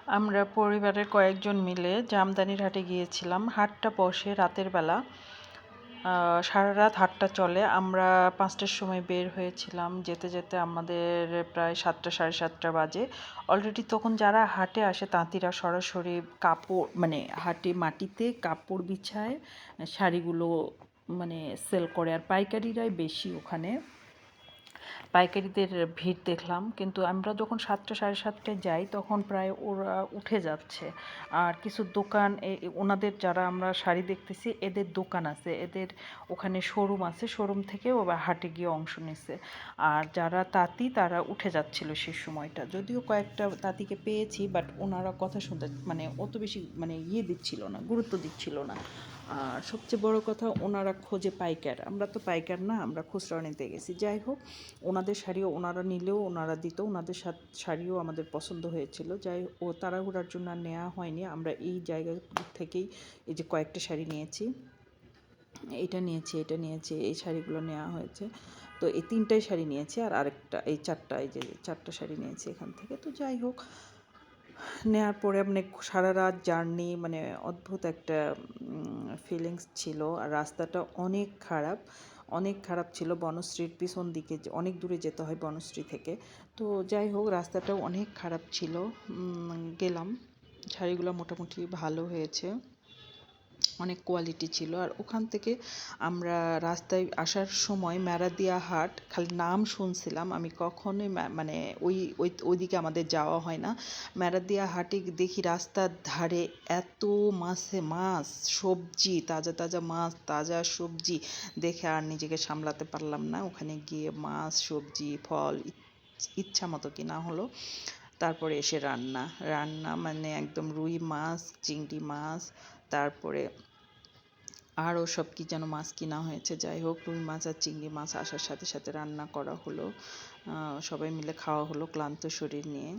আমরা পরিবারের কয়েকজন মিলে জামদানির হাটে গিয়েছিলাম। হাটটা বসে রাতের বেলা, সারা রাত হাটটা চলে। আমরা 5টার সময় বের হয়েছিলাম, যেতে যেতে আমাদের প্রায় 7টা সাড়ে 7টা বাজে। অলরেডি তখন যারা হাটে আসে তাঁতিরা সরাসরি কাপড় মানে হাটে মাটিতে কাপড় বিছায় শাড়িগুলো মানে সেল করে, আর পাইকারিরাই বেশি ওখানে। পাইকারিদের ভিড় দেখলাম, কিন্তু আমরা যখন 7টা সাড়ে 7টায় যাই তখন প্রায় ওরা উঠে যাচ্ছে। আর কিছু দোকান ওনাদের যারা আমরা শাড়ি দেখতেছি এদের দোকান আছে, এদের ওখানে শোরুম আছে, শোরুম থেকে ওরা হাটে গিয়ে অংশ নিছে। আর যারা তাঁতি তারা উঠে যাচ্ছিল সেই সময়টা, যদিও কয়েকটা তাঁতিকে পেয়েছি, বাট ওনারা কথা শুনতে মানে অত বেশি মানে দিচ্ছিল না, গুরুত্ব দিচ্ছিল না। আর সবচেয়ে বড় কথা, ওনারা খোঁজে পাইকার, আমরা তো পাইকার না, আমরা খুচরা নিতে গেছি। যাই হোক, ওনাদের শাড়িও ওনারা নিলেও ওনারা দিত, ওনাদের শাড়িও আমাদের পছন্দ হয়েছিল। যাই ও তাড়াহুড়ার জন্য আর নেওয়া হয়নি। আমরা এই জায়গা থেকেই এই যে কয়েকটা শাড়ি নিয়েছি, এটা নিয়েছি, এটা নিয়েছি, এই শাড়িগুলো নেওয়া হয়েছে। তো এই 3টাই শাড়ি নিয়েছি, আর আরেকটা এই 4টা, এই যে 4টা শাড়ি নিয়েছি এখান থেকে। তো যাই হোক, নেওয়ার পরে মানে সারা রাত জার্নি, মানে অদ্ভুত একটা ফিলিংস ছিল। আর রাস্তাটা অনেক খারাপ, অনেক খারাপ ছিল। বনশ্রীর পিছন দিকে অনেক দূরে যেতে হয় বনশ্রী থেকে। তো যাই হোক, রাস্তাটাও অনেক খারাপ ছিল। গেলাম, শাড়িগুলো মোটামুটি ভালো হয়েছে, অনেক কোয়ালিটি ছিল। আর ওখান থেকে আমরা রাস্তায় আসার সময় মেরাদিয়া হাট, খালি নাম শুনছিলাম, আমি কখনোই মানে ওইদিকে আমাদের যাওয়া হয় না। মেরাদিয়া হাটে দেখি রাস্তার ধারে এত মাছ, সবজি, তাজা তাজা মাছ, তাজা সবজি দেখে আর নিজেকে সামলাতে পারলাম না। ওখানে গিয়ে মাছ, সবজি, ফল ইচ্ছা মতো কিনা হলো। তারপরে এসে রান্না রান্না মানে একদম রুই মাছ, চিংড়ি মাছ, তারপরে আরও সব কী যেন মাছ কিনা হয়েছে। যাই হোক, রুই মাছ আর চিংড়ি মাছ আসার সাথে সাথে রান্না করা হলো, সবাই মিলে খাওয়া হলো ক্লান্ত শরীর নিয়ে।